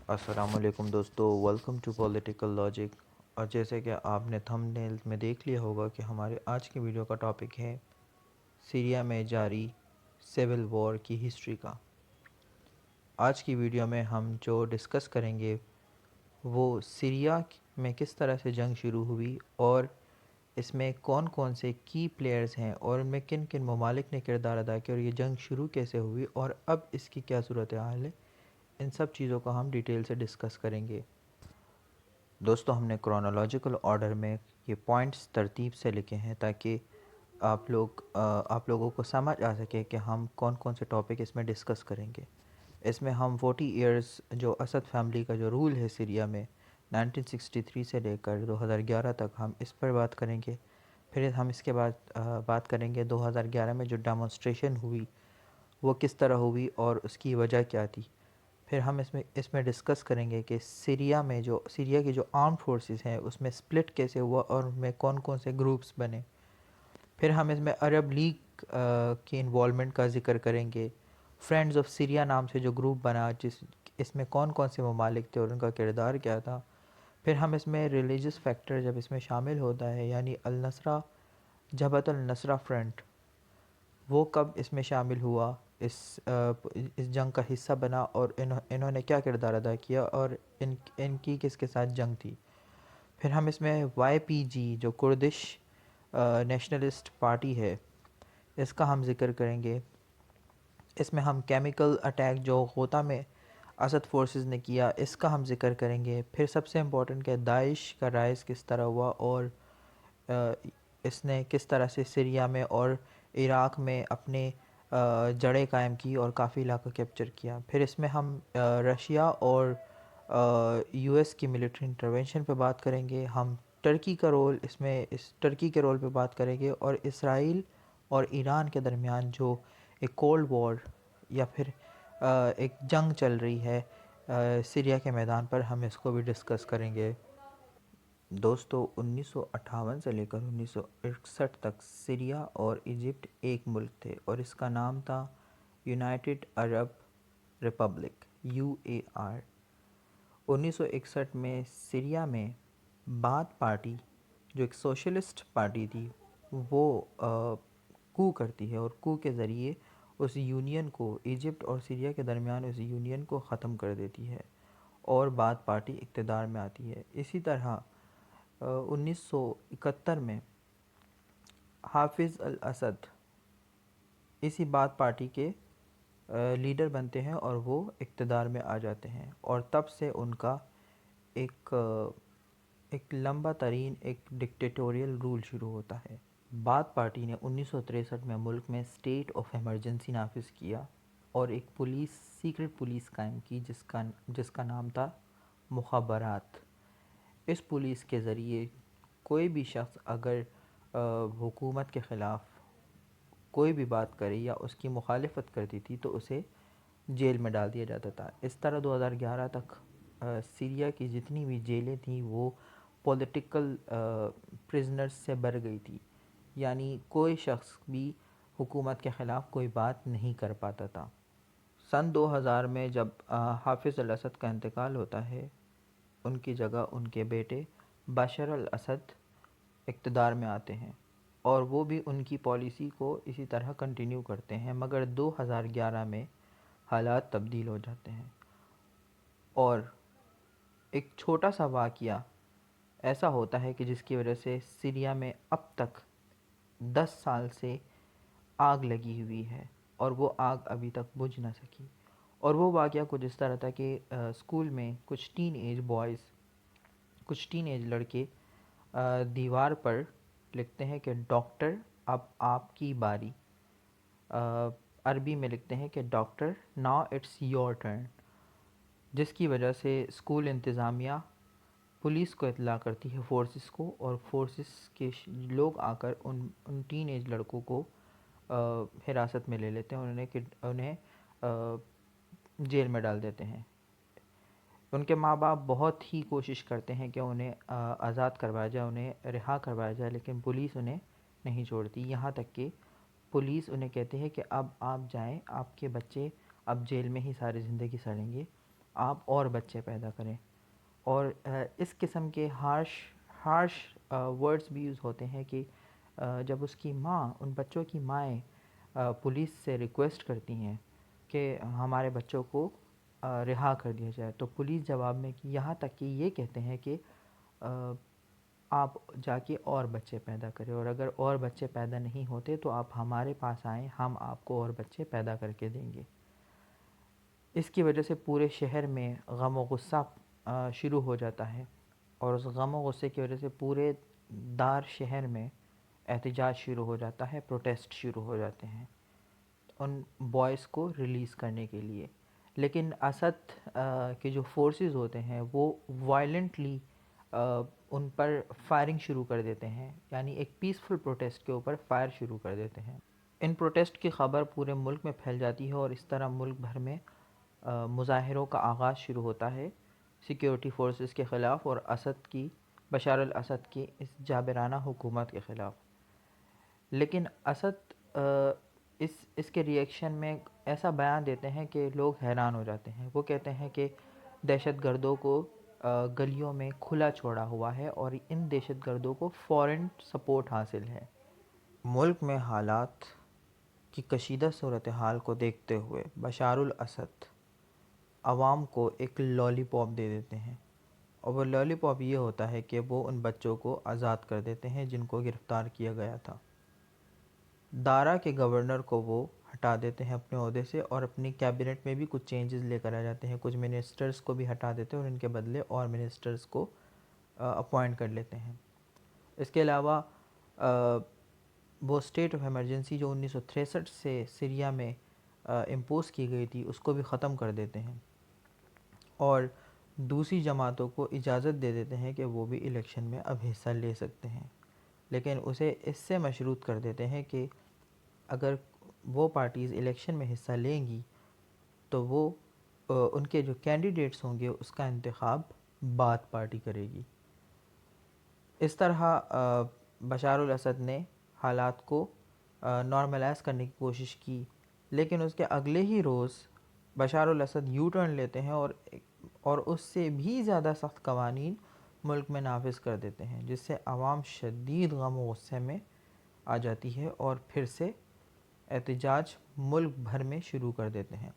السلام علیکم دوستو، ویلکم ٹو پولیٹیکل لاجک۔ اور جیسے کہ آپ نے تھم نیل میں دیکھ لیا ہوگا کہ ہمارے آج کی ویڈیو کا ٹاپک ہے سیریا میں جاری سول وار کی ہسٹری کا۔ آج کی ویڈیو میں ہم جو ڈسکس کریں گے وہ سیریا میں کس طرح سے جنگ شروع ہوئی اور اس میں کون کون سے کی پلیئرز ہیں اور ان میں کن کن ممالک نے کردار ادا کیا اور یہ جنگ شروع کیسے ہوئی اور اب اس کی کیا صورتحال ہے، ان سب چیزوں کو ہم ڈیٹیل سے ڈسکس کریں گے۔ دوستو، ہم نے کرونالوجیکل آرڈر میں یہ پوائنٹس ترتیب سے لکھے ہیں تاکہ آپ لوگوں کو سمجھ آ سکے کہ ہم کون کون سے ٹاپک اس میں ڈسکس کریں گے۔ اس میں ہم 40 ایئرز جو اسد فیملی کا جو رول ہے سیریا میں 1963 سے لے کر 2011 تک، ہم اس پر بات کریں گے۔ پھر ہم اس کے بعد بات کریں گے 2011 میں جو ڈیمونسٹریشن ہوئی وہ کس طرح ہوئی اور اس کی وجہ کیا تھی۔ پھر ہم اس میں ڈسکس کریں گے کہ سیریا کی جو آرم فورسز ہیں اس میں سپلٹ کیسے ہوا اور ان میں کون کون سے گروپس بنے۔ پھر ہم اس میں عرب لیگ کی انوالومنٹ کا ذکر کریں گے۔ فرینڈز آف سیریا نام سے جو گروپ بنا، اس میں کون کون سے ممالک تھے اور ان کا کردار کیا تھا۔ پھر ہم اس میں ریلیجس فیکٹر جب اس میں شامل ہوتا ہے، یعنی النصرہ جبہت النصرہ فرنٹ، وہ کب اس میں شامل ہوا، اس جنگ کا حصہ بنا اور انہوں نے کیا کردار ادا کیا اور ان کی کس کے ساتھ جنگ تھی۔ پھر ہم اس میں وائی پی جی جو کردش نیشنلسٹ پارٹی ہے، اس کا ہم ذکر کریں گے۔ اس میں ہم کیمیکل اٹیک جو غوطہ میں اسد فورسز نے کیا، اس کا ہم ذکر کریں گے۔ پھر سب سے امپورٹنٹ کہ داعش کا رائز کس طرح ہوا اور اس نے کس طرح سے سیریا میں اور عراق میں اپنے جڑیں قائم کی اور کافی علاقہ کیپچر کیا۔ پھر اس میں ہم رشیا اور یو ایس کی ملٹری انٹرونشن پہ بات کریں گے۔ ہم ٹرکی کا رول اس ٹرکی کے رول پہ بات کریں گے اور اسرائیل اور ایران کے درمیان جو ایک کولڈ وار یا پھر ایک جنگ چل رہی ہے سیریا کے میدان پر، ہم اس کو بھی ڈسکس کریں گے۔ دوستو، 1958 سے لے کر 1961 تک سیریا اور ایجپٹ ایک ملک تھے اور اس کا نام تھا یونائٹڈ عرب ریپبلک UAR۔ 1961 میں سیریا میں باتھ پارٹی جو ایک سوشلسٹ پارٹی تھی وہ کو کرتی ہے اور کو کے ذریعے اس یونین کو، ایجپٹ اور سیریا کے درمیان اس یونین کو ختم کر دیتی ہے اور باتھ پارٹی اقتدار میں آتی ہے۔ اسی طرح 1971 میں حافظ الاسد اسی باتھ پارٹی کے لیڈر بنتے ہیں اور وہ اقتدار میں آ جاتے ہیں اور تب سے ان کا ایک لمبا ترین ایک ڈکٹیٹوریل رول شروع ہوتا ہے۔ باتھ پارٹی نے 1963 میں ملک میں اسٹیٹ آف ایمرجنسی نافذ کیا اور ایک سیکرٹ پولیس قائم کی جس کا نام تھا مخابرات۔ اس پولیس کے ذریعے کوئی بھی شخص اگر حکومت کے خلاف کوئی بھی بات کرے یا اس کی مخالفت کرتی تھی تو اسے جیل میں ڈال دیا جاتا تھا۔ اس طرح 2011 تک سیریا کی جتنی بھی جیلیں تھیں وہ پولیٹیکل پرزنرز سے بھر گئی تھی، یعنی کوئی شخص بھی حکومت کے خلاف کوئی بات نہیں کر پاتا تھا۔ سن 2000 میں جب حافظ الاسد کا انتقال ہوتا ہے، ان کی جگہ ان کے بیٹے بشار الاسد اقتدار میں آتے ہیں اور وہ بھی ان کی پالیسی کو اسی طرح کنٹینیو کرتے ہیں، مگر 2011 میں حالات تبدیل ہو جاتے ہیں اور ایک چھوٹا سا واقعہ ایسا ہوتا ہے کہ جس کی وجہ سے سیریا میں اب تک 10 سال سے آگ لگی ہوئی ہے اور وہ آگ ابھی تک بجھ نہ سکی۔ اور وہ واقعہ کچھ اس طرح تھا کہ اسکول میں کچھ ٹین ایج لڑکے دیوار پر لکھتے ہیں کہ ڈاکٹر اب آپ کی باری، عربی میں لکھتے ہیں کہ doctor now it's your turn, جس کی وجہ سے اسکول انتظامیہ پولیس کو اطلاع کرتی ہے، فورسز کو، اور فورسز کے لوگ آ کر ان ٹین ایج لڑکوں کو حراست میں لے لیتے ہیں، انہیں جیل میں ڈال دیتے ہیں۔ ان کے ماں باپ بہت ہی کوشش کرتے ہیں کہ انہیں آزاد کروایا جائے، انہیں رہا کروایا جائے، لیکن پولیس انہیں نہیں چھوڑتی، یہاں تک کہ پولیس انہیں کہتے ہیں کہ اب آپ جائیں، آپ کے بچے اب جیل میں ہی ساری زندگی سڑیں گے آپ اور بچے پیدا کریں. اور اس قسم کے ہارش ورڈز بھی یوز ہوتے ہیں کہ جب اس کی ماں، ان بچوں کی مائیں پولیس سے ریکویسٹ کرتی ہیں کہ ہمارے بچوں کو رہا کر دیا جائے، تو پولیس جواب میں یہاں تک کہ یہ کہتے ہیں کہ آپ جا کے اور بچے پیدا کریں، اور اگر اور بچے پیدا نہیں ہوتے تو آپ ہمارے پاس آئیں، ہم آپ کو اور بچے پیدا کر کے دیں گے. اس کی وجہ سے پورے شہر میں غم و غصہ شروع ہو جاتا ہے، اور اس غم و غصے کی وجہ سے پورے دار شہر میں احتجاج شروع ہو جاتا ہے، پروٹیسٹ شروع ہو جاتے ہیں ان بوائز کو ریلیز کرنے کے لیے. لیکن اسد کے جو فورسز ہوتے ہیں وہ وائلنٹلی ان پر فائرنگ شروع کر دیتے ہیں، یعنی ایک پیسفل پروٹیسٹ کے اوپر فائر شروع کر دیتے ہیں. ان پروٹیسٹ کی خبر پورے ملک میں پھیل جاتی ہے، اور اس طرح ملک بھر میں مظاہروں کا آغاز شروع ہوتا ہے سیکیورٹی فورسز کے خلاف اور بشار الاسد کی اس جابرانہ حکومت کے خلاف. لیکن اسد اس کے ری ایکشن میں ایسا بیان دیتے ہیں کہ لوگ حیران ہو جاتے ہیں. وہ کہتے ہیں کہ دہشت گردوں کو گلیوں میں کھلا چھوڑا ہوا ہے اور ان دہشت گردوں کو فورن سپورٹ حاصل ہے. ملک میں حالات کی کشیدہ صورتحال کو دیکھتے ہوئے بشار الاسد عوام کو ایک لالی پاپ دے دیتے ہیں، اور وہ لالی پاپ یہ ہوتا ہے کہ وہ ان بچوں کو آزاد کر دیتے ہیں جن کو گرفتار کیا گیا تھا. دارا کے گورنر کو وہ ہٹا دیتے ہیں اپنے عہدے سے، اور اپنی کیبنٹ میں بھی کچھ چینجز لے کر آ جاتے ہیں. کچھ منسٹرز کو بھی ہٹا دیتے ہیں اور ان کے بدلے اور منسٹرز کو اپوائنٹ کر لیتے ہیں. اس کے علاوہ وہ اسٹیٹ آف ایمرجنسی جو 1963 سے سیریا میں امپوز کی گئی تھی اس کو بھی ختم کر دیتے ہیں، اور دوسری جماعتوں کو اجازت دے دیتے ہیں کہ وہ بھی الیکشن میں اب حصہ لے سکتے ہیں. لیکن اسے اس سے مشروط کر دیتے ہیں کہ اگر وہ پارٹیز الیکشن میں حصہ لیں گی تو وہ ان کے جو کینڈیڈیٹس ہوں گے اس کا انتخاب بات پارٹی کرے گی. اس طرح بشار الاسد نے حالات کو نارملائز کرنے کی کوشش کی، لیکن اس کے اگلے ہی روز بشار الاسد یو ٹرن لیتے ہیں اور اس سے بھی زیادہ سخت قوانین ملک میں نافذ کر دیتے ہیں، جس سے عوام شدید غم و غصے میں آ جاتی ہے اور پھر سے احتجاج ملک بھر میں شروع کر دیتے ہیں.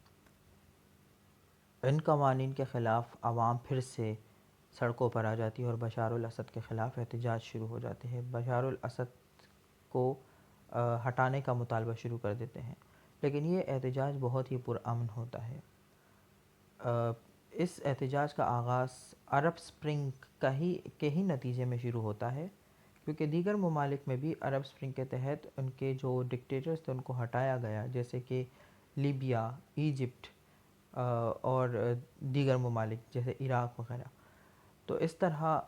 ان قوانین کے خلاف عوام پھر سے سڑکوں پر آ جاتی ہے اور بشار الاسد کے خلاف احتجاج شروع ہو جاتے ہیں. بشار الاسد کو ہٹانے کا مطالبہ شروع کر دیتے ہیں، لیکن یہ احتجاج بہت ہی پرامن ہوتا ہے. اس احتجاج کا آغاز عرب اسپرنگ کے ہی نتیجے میں شروع ہوتا ہے، کیونکہ دیگر ممالک میں بھی عرب اسپرنگ کے تحت ان کے جو ڈکٹیٹرز تھے ان کو ہٹایا گیا، جیسے کہ لیبیا، ایجپٹ اور دیگر ممالک جیسے عراق وغیرہ. تو اس طرح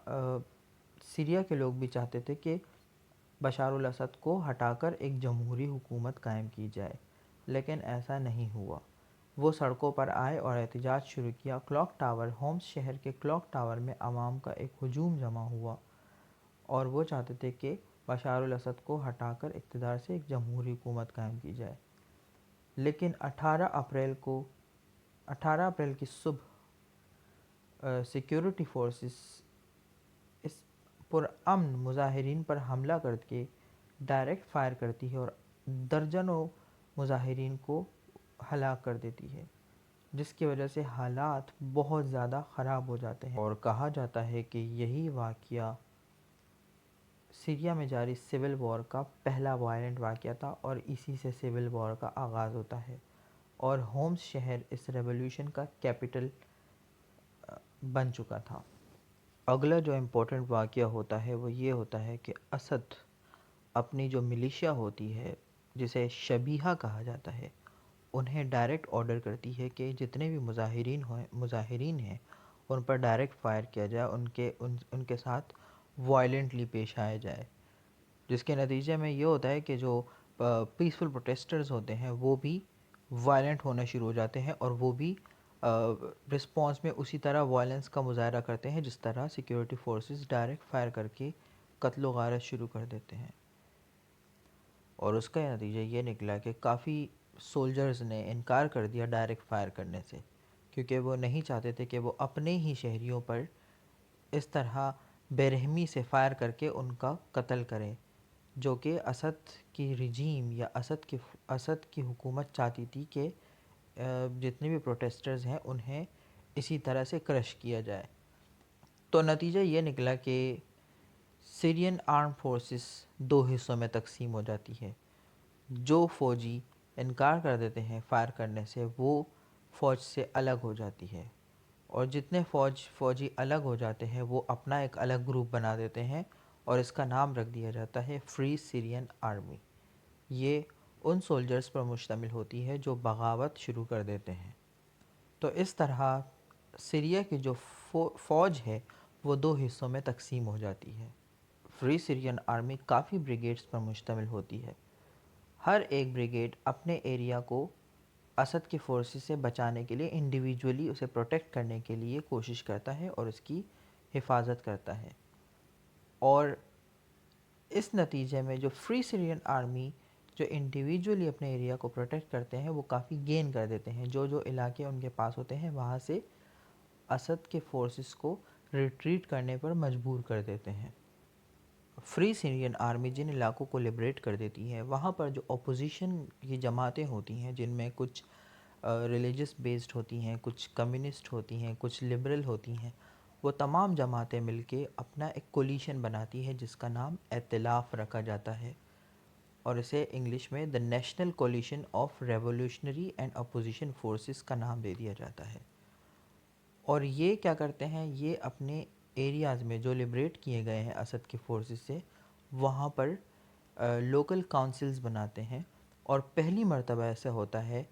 سیریا کے لوگ بھی چاہتے تھے کہ بشار الاسد کو ہٹا کر ایک جمہوری حکومت قائم کی جائے، لیکن ایسا نہیں ہوا. وہ سڑکوں پر آئے اور احتجاج شروع کیا. کلاک ٹاور، ہومس شہر کے کلاک ٹاور میں عوام کا ایک ہجوم جمع ہوا اور وہ چاہتے تھے کہ بشار الاسد کو ہٹا کر اقتدار سے ایک جمہوری حکومت قائم کی جائے. لیکن 18 اپریل کی صبح سیکیورٹی فورسز اس پرامن مظاہرین پر حملہ کر کے ڈائریکٹ فائر کرتی ہے اور درجنوں مظاہرین کو ہلاک کر دیتی ہے، جس کی وجہ سے حالات بہت زیادہ خراب ہو جاتے ہیں. اور کہا جاتا ہے کہ یہی واقعہ سیریا میں جاری سول وار کا پہلا وائلنٹ واقعہ تھا، اور اسی سے سول وار کا آغاز ہوتا ہے، اور ہومس شہر اس ریولوشن کا کیپٹل بن چکا تھا. اگلا جو امپورٹنٹ واقعہ ہوتا ہے وہ یہ ہوتا ہے کہ اسد اپنی جو ملیشیا ہوتی ہے جسے شبیہہ کہا جاتا ہے، انہیں ڈائریکٹ آرڈر کرتی ہے کہ جتنے بھی مظاہرین ہیں ان پر ڈائریکٹ فائر کیا جائے، ان کے ساتھ وائلنٹلی پیش آیا جائے، جس کے نتیجے میں یہ ہوتا ہے کہ جو پیسفل پروٹیسٹرز ہوتے ہیں وہ بھی وائلنٹ ہونا شروع ہو جاتے ہیں، اور وہ بھی رسپانس میں اسی طرح وائلنس کا مظاہرہ کرتے ہیں جس طرح سیکیورٹی فورسز ڈائریکٹ فائر کر کے قتل و غارت شروع کر دیتے ہیں. اور اس کا نتیجہ یہ نکلا کہ کافی سولجرز نے انکار کر دیا ڈائریکٹ فائر کرنے سے، کیونکہ وہ نہیں چاہتے تھے کہ وہ اپنے ہی شہریوں پر اس طرح بے رحمی سے فائر کر کے ان کا قتل کریں، جو کہ اسد کی رجیم یا اسد کی حکومت چاہتی تھی کہ جتنے بھی پروٹیسٹرز ہیں انہیں اسی طرح سے کرش کیا جائے۔ تو نتیجہ یہ نکلا کہ سیرین آرم فورسز دو حصوں میں تقسیم ہو جاتی ہے۔ جو فوجی انکار کر دیتے ہیں فائر کرنے سے وہ فوج سے الگ ہو جاتی ہے، اور جتنے فوجی الگ ہو جاتے ہیں وہ اپنا ایک الگ گروپ بنا دیتے ہیں اور اس کا نام رکھ دیا جاتا ہے فری سیرین آرمی۔ یہ ان سولجرز پر مشتمل ہوتی ہے جو بغاوت شروع کر دیتے ہیں۔ تو اس طرح سیریا کی جو فوج ہے وہ دو حصوں میں تقسیم ہو جاتی ہے۔ فری سیرین آرمی کافی بریگیڈز پر مشتمل ہوتی ہے۔ ہر ایک بریگیڈ اپنے ایریا کو اسد کی فورسز سے بچانے کے لیے انڈیویجولی اسے پروٹیکٹ کرنے کے لیے کوشش کرتا ہے اور اس کی حفاظت کرتا ہے، اور اس نتیجے میں جو فری سیرین آرمی جو انڈیویجولی اپنے ایریا کو پروٹیکٹ کرتے ہیں وہ کافی گین کر دیتے ہیں۔ جو علاقے ان کے پاس ہوتے ہیں وہاں سے اسد کے فورسز کو ریٹریٹ کرنے پر مجبور کر دیتے ہیں۔ فری سیرین آرمی جن علاقوں کو لبریٹ کر دیتی ہے وہاں پر جو اپوزیشن کی جماعتیں ہوتی ہیں، جن میں کچھ ریلیجس بیسڈ ہوتی ہیں، کچھ کمیونسٹ ہوتی ہیں، کچھ لبرل ہوتی ہیں، وہ تمام جماعتیں مل کے اپنا ایک کولیشن بناتی ہے جس کا نام ائتلاف رکھا جاتا ہے، اور اسے انگلش میں the National Coalition of Revolutionary and Opposition Forces کا نام دے دیا جاتا ہے۔ اور یہ کیا کرتے ہیں، یہ اپنے ایریاز میں جو لبریٹ کیے گئے ہیں اسد کی فورسز سے وہاں پر لوکل کونسلز بناتے ہیں، اور پہلی مرتبہ ایسا ہوتا ہے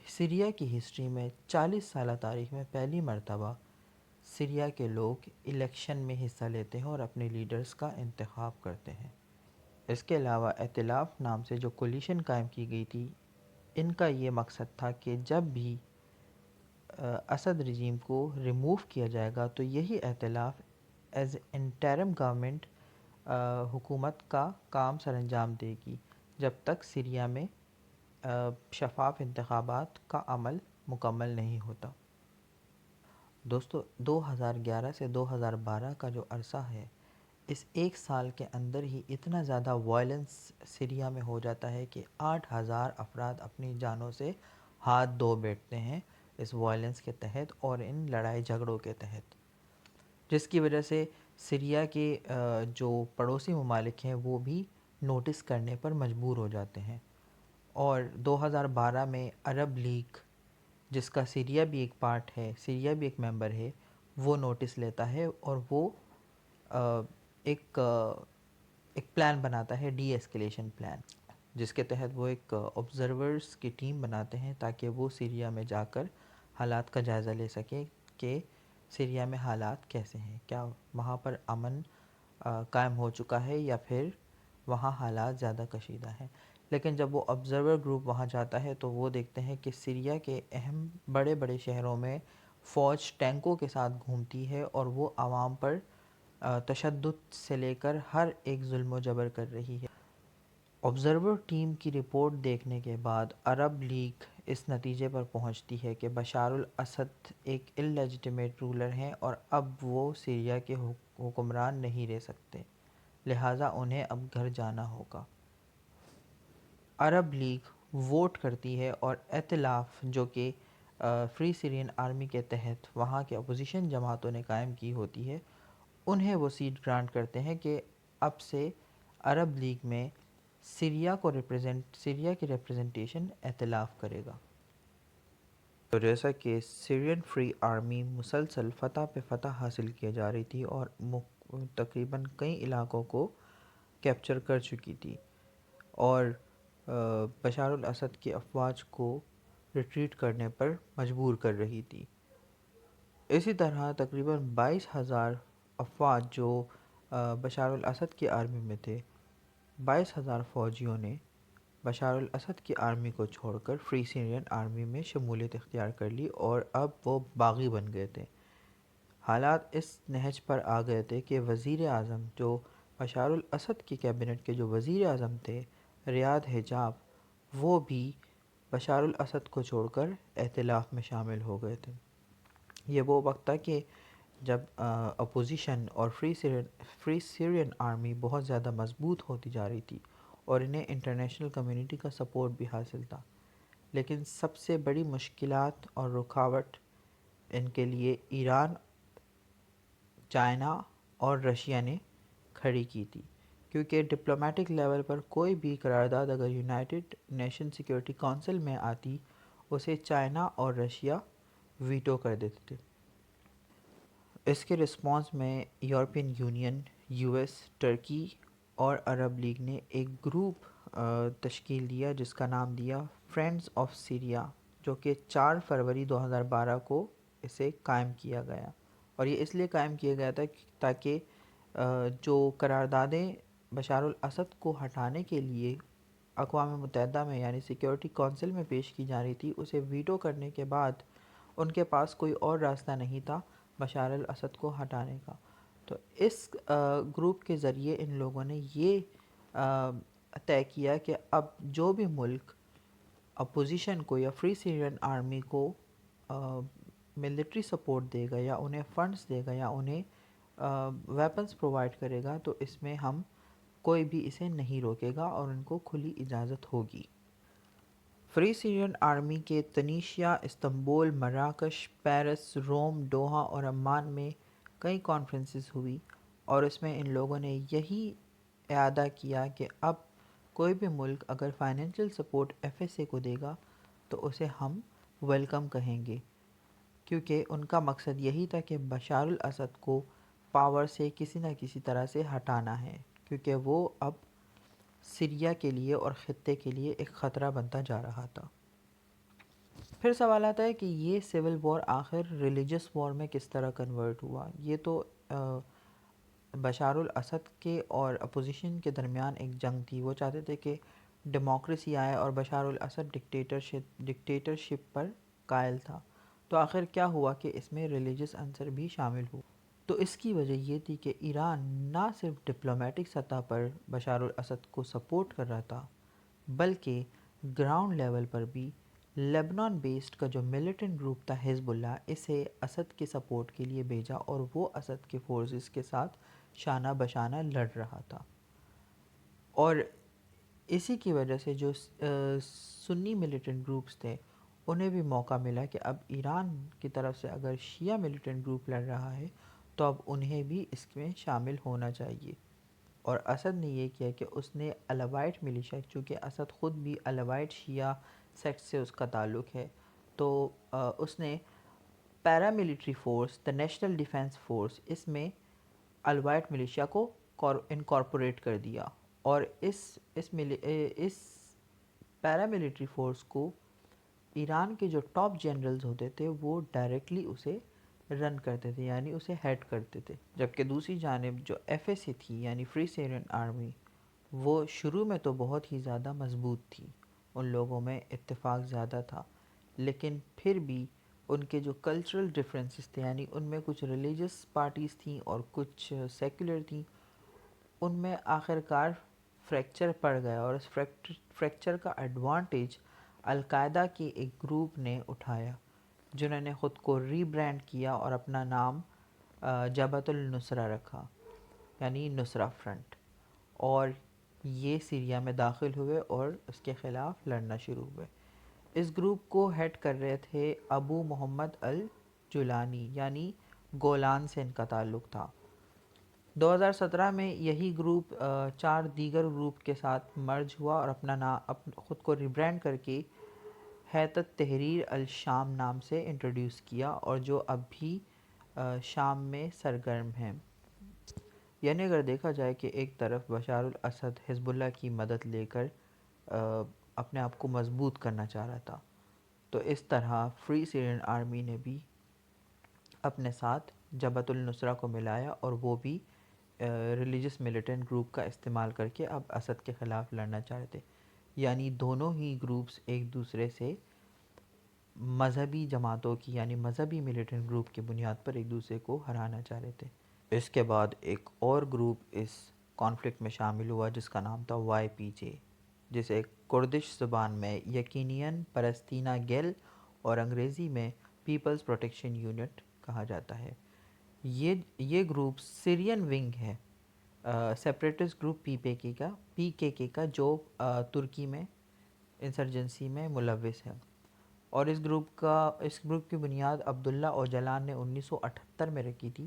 سیریا کی ہسٹری میں، 40 سالہ تاریخ میں پہلی مرتبہ سیریا کے لوگ الیکشن میں حصہ لیتے ہیں اور اپنے لیڈرز کا انتخاب کرتے ہیں۔ اس کے علاوہ ائتلاف نام سے جو کولیشن قائم کی گئی تھی، ان کا یہ مقصد تھا کہ جب بھی اسد رجیم کو ریموو کیا جائے گا تو یہی ائتلاف ایز انٹرم گورنمنٹ حکومت کا کام سر انجام دے گی جب تک سیریا میں شفاف انتخابات کا عمل مکمل نہیں ہوتا۔ دوستو، 2011 سے 2012 کا جو عرصہ ہے، اس ایک سال کے اندر ہی اتنا زیادہ وائلنس سیریا میں ہو جاتا ہے کہ 8,000 افراد اپنی جانوں سے ہاتھ دھو بیٹھتے ہیں اس وائلنس کے تحت اور ان لڑائی جھگڑوں کے تحت، جس کی وجہ سے سیریا کے جو پڑوسی ممالک ہیں وہ بھی نوٹس کرنے پر مجبور ہو جاتے ہیں، اور 2012 میں عرب لیگ، جس کا سیریا بھی ایک پارٹ ہے، سیریا بھی ایک ممبر ہے، وہ نوٹس لیتا ہے اور وہ ایک پلان بناتا ہے، ڈی ایسکیلیشن پلان، جس کے تحت وہ ایک آبزرورز کی ٹیم بناتے ہیں تاکہ وہ سیریا میں جا کر حالات کا جائزہ لے سکیں کہ سیریا میں حالات کیسے ہیں، کیا وہاں پر امن قائم ہو چکا ہے یا پھر وہاں حالات زیادہ کشیدہ ہیں۔ لیکن جب وہ آبزرور گروپ وہاں جاتا ہے تو وہ دیکھتے ہیں کہ سیریا کے اہم بڑے بڑے شہروں میں فوج ٹینکوں کے ساتھ گھومتی ہے اور وہ عوام پر تشدد سے لے کر ہر ایک ظلم و جبر کر رہی ہے۔ آبزرور ٹیم کی رپورٹ دیکھنے کے بعد عرب لیگ اس نتیجے پر پہنچتی ہے کہ بشار الاسد ایک اللیجٹمیٹ رولر ہیں اور اب وہ سیریا کے حکمران نہیں رہ سکتے، لہٰذا انہیں اب گھر جانا ہوگا۔ عرب لیگ ووٹ کرتی ہے اور ائتلاف جو کہ فری سیرین آرمی کے تحت وہاں کے اپوزیشن جماعتوں نے قائم کی ہوتی ہے، انہیں وہ سیٹ گرانٹ کرتے ہیں کہ اب سے عرب لیگ میں سیریا کی ریپریزنٹیشن ائتلاف کرے گا۔ تو جیسا کہ سیرین فری آرمی مسلسل فتح پہ فتح حاصل کیے جا رہی تھی اور تقریباً کئی علاقوں کو کیپچر کر چکی تھی اور بشار الاسد کی افواج کو ریٹریٹ کرنے پر مجبور کر رہی تھی، اسی طرح تقریباً 22,000 افواج جو بشار الاسد کی آرمی میں تھے، 22,000 فوجیوں نے بشار الاسد کی آرمی کو چھوڑ کر فری سیرین آرمی میں شمولیت اختیار کر لی اور اب وہ باغی بن گئے تھے۔ حالات اس نہج پر آ گئے تھے کہ وزیر اعظم جو بشار الاسد کی کیبنٹ کے جو وزیر اعظم تھے، ریاض حجاب، وہ بھی بشار الاسد کو چھوڑ کر ائتلاف میں شامل ہو گئے تھے۔ یہ وہ وقت تھا کہ جب اپوزیشن اور فری سیرین آرمی بہت زیادہ مضبوط ہوتی جا رہی تھی اور انہیں انٹرنیشنل کمیونٹی کا سپورٹ بھی حاصل تھا، لیکن سب سے بڑی مشکلات اور رکاوٹ ان کے لیے ایران، چائنا اور رشیا نے کھڑی کی تھی، کیونکہ ڈپلومیٹک لیول پر کوئی بھی قرارداد اگر یونائٹڈ نیشن سیکیورٹی کونسل میں آتی، اسے چائنا اور رشیا ویٹو کر دیتے تھے۔ اس کے رسپانس میں یورپین یونین، یو ایس، ترکی اور عرب لیگ نے ایک گروپ تشکیل دیا جس کا نام دیا فرینڈز آف سیریا، جو کہ 4 فروری 2012 کو اسے قائم کیا گیا، اور یہ اس لیے قائم کیا گیا تھا تاکہ جو قراردادیں بشار الاسد کو ہٹانے کے لیے اقوام متحدہ میں یعنی سیکیورٹی کونسل میں پیش کی جا رہی تھی، اسے ویٹو کرنے کے بعد ان کے پاس کوئی اور راستہ نہیں تھا بشار الاسد کو ہٹانے کا۔ تو اس گروپ کے ذریعے ان لوگوں نے یہ طے کیا کہ اب جو بھی ملک اپوزیشن کو یا فری سیرین آرمی کو ملٹری سپورٹ دے گا یا انہیں فنڈز دے گا یا انہیں ویپنز پرووائڈ کرے گا، تو اس میں ہم کوئی بھی اسے نہیں روکے گا اور ان کو کھلی اجازت ہوگی۔ فری سیرین آرمی کے تنیشیا، استنبول، مراکش، پیرس، روم، دوحہ اور عمان میں کئی کانفرنسز ہوئی، اور اس میں ان لوگوں نے یہی اعادہ کیا کہ اب کوئی بھی ملک اگر financial support F S A کو دے گا تو اسے ہم ویلکم کہیں گے، کیونکہ ان کا مقصد یہی تھا کہ بشار الاسد کو پاور سے کسی نہ کسی طرح سے ہٹانا ہے، کیونکہ وہ اب سیریا کے لیے اور خطے کے لیے ایک خطرہ بنتا جا رہا تھا۔ پھر سوال آتا ہے کہ یہ سول وار آخر ریلیجس وار میں کس طرح کنورٹ ہوا؟ یہ تو بشار الاسد کے اور اپوزیشن کے درمیان ایک جنگ تھی۔ وہ چاہتے تھے کہ ڈیموکریسی آئے اور بشار الاسد ڈکٹیٹرشپ پر قائل تھا۔ تو آخر کیا ہوا کہ اس میں ریلیجس عنصر بھی شامل ہوا۔ تو اس کی وجہ یہ تھی کہ ایران نہ صرف ڈپلومیٹک سطح پر بشار الاسد کو سپورٹ کر رہا تھا، بلکہ گراؤنڈ لیول پر بھی لیبنان بیسڈ کا جو ملیٹنٹ گروپ تھا حزب اللہ، اسے اسد کے سپورٹ کے لیے بھیجا اور وہ اسد کے فورسز کے ساتھ شانہ بشانہ لڑ رہا تھا۔ اور اسی کی وجہ سے جو سنی ملیٹنٹ گروپس تھے انہیں بھی موقع ملا کہ اب ایران کی طرف سے اگر شیعہ ملیٹنٹ گروپ لڑ رہا ہے تو اب انہیں بھی اس میں شامل ہونا چاہیے۔ اور اسد نے یہ کیا کہ اس نے الوائٹ ملیشیا، چونکہ اسد خود بھی الوائٹ شیعہ سیکٹ سے اس کا تعلق ہے، تو اس نے پیرا ملٹری فورس، دا نیشنل ڈیفنس فورس، اس میں الوائٹ ملیشیا کو انکارپوریٹ کر دیا، اور اس پیرا ملٹری فورس کو ایران کے جو ٹاپ جنرلز ہوتے تھے وہ ڈائریکٹلی اسے رن کرتے تھے، یعنی اسے ہیڈ کرتے تھے، جبکہ دوسری جانب جو ایف ایس اے تھی یعنی فری سیرین آرمی، وہ شروع میں تو بہت ہی زیادہ مضبوط تھی، ان لوگوں میں اتفاق زیادہ تھا، لیکن پھر بھی ان کے جو کلچرل ڈفرینسز تھے، یعنی ان میں کچھ ریلیجس پارٹیز تھیں اور کچھ سیکولر تھیں، ان میں آخر کار فریکچر پڑ گیا، اور اس فریکچر کا ایڈوانٹیج القاعدہ کے ایک گروپ نے اٹھایا جنہوں نے خود کو ری برانڈ کیا اور اپنا نام جبہت النصرہ رکھا، یعنی نصرہ فرنٹ، اور یہ سیریا میں داخل ہوئے اور اس کے خلاف لڑنا شروع ہوئے۔ اس گروپ کو ہیڈ کر رہے تھے ابو محمد الجولانی، یعنی گولان سے ان کا تعلق تھا۔ 2017 میں یہی گروپ 4 دیگر گروپ کے ساتھ مرج ہوا اور اپنا خود کو ریبرانڈ کر کے ہیئت تحریر الشام نام سے انٹروڈیوس کیا، اور جو اب بھی شام میں سرگرم ہیں۔ یعنی اگر دیکھا جائے کہ ایک طرف بشار الاسد حزب اللہ کی مدد لے کر اپنے آپ کو مضبوط کرنا چاہ رہا تھا، تو اس طرح فری سیرین آرمی نے بھی اپنے ساتھ جبہت النصرہ کو ملایا، اور وہ بھی ریلیجس ملیٹنٹ گروپ کا استعمال کر کے اب اسد کے خلاف لڑنا چاہ رہے تھے، یعنی دونوں ہی گروپس ایک دوسرے سے مذہبی جماعتوں کی یعنی مذہبی ملیٹنٹ گروپ کی بنیاد پر ایک دوسرے کو ہرانا چاہ رہے تھے۔ اس کے بعد ایک اور گروپ اس کانفلکٹ میں شامل ہوا جس کا نام تھا وائی پی جے، جسے کردش زبان میں یقیناً پلسطینہ گیل اور انگریزی میں پیپلز پروٹیکشن یونٹ کہا جاتا ہے۔ یہ گروپ سیرین ونگ ہے سیپریٹسٹ گروپ پی کے کا جو ترکی میں انسرجنسی میں ملوث ہے، اور اس گروپ کی بنیاد عبداللہ اوجلان نے 1978 میں رکھی تھی،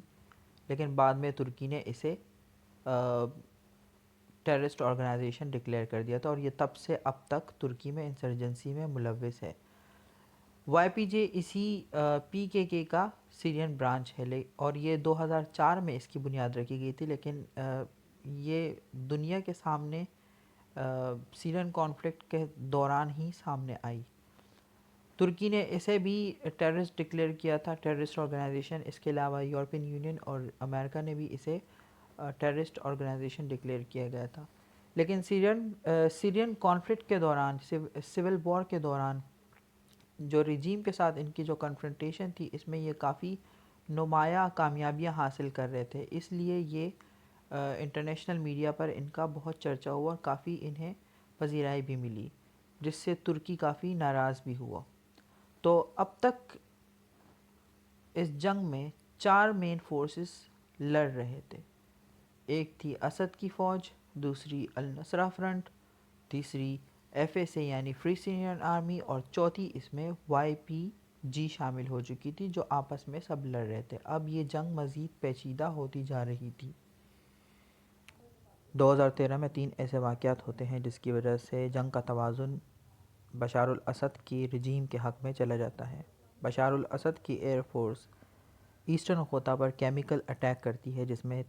لیکن بعد میں ترکی نے اسے ٹیررسٹ آرگنائزیشن ڈکلیئر کر دیا تھا، اور یہ تب سے اب تک ترکی میں انسرجنسی میں ملوث ہے۔ وائی پی جے اسی پی کے کا سیرین برانچ ہے، اور یہ 2004 میں اس کی بنیاد رکھی گئی تھی، لیکن یہ دنیا کے سامنے سیرین کانفلکٹ کے دوران ہی سامنے آئی۔ ترکی نے اسے بھی ٹیررسٹ ڈکلیئر کیا تھا، ٹیررسٹ آرگنائزیشن۔ اس کے علاوہ یورپین یونین اور امریکہ نے بھی اسے ٹیررسٹ آرگنائزیشن ڈکلیئر کیا گیا تھا، لیکن سیرین کانفلکٹ کے دوران، سول وار کے دوران جو رجیم کے ساتھ ان کی جو کنفرنٹیشن تھی، اس میں یہ کافی نمایاں کامیابیاں حاصل کر رہے تھے، اس لیے یہ انٹرنیشنل میڈیا پر ان کا بہت چرچا ہوا اور کافی انہیں پذیرائی بھی ملی، جس سے ترکی کافی ناراض بھی ہوا۔ تو اب تک اس جنگ میں 4 مین فورسز لڑ رہے تھے۔ ایک تھی اسد کی فوج، دوسری النصرہ فرنٹ، تیسری ایف ایس اے یعنی فری سیرین آرمی، اور چوتھی اس میں وائی پی جی شامل ہو چکی تھی، جو آپس میں سب لڑ رہے تھے۔ اب یہ جنگ مزید پیچیدہ ہوتی جا رہی تھی۔ 2013 میں 3 ایسے واقعات ہوتے ہیں جس کی وجہ سے جنگ کا توازن بشار الاسد کی رجیم کے حق میں چلا جاتا ہے۔ بشار الاسد کی ایئر فورس ایسٹرن غوطہ پر کیمیکل اٹیک کرتی ہے، جس میں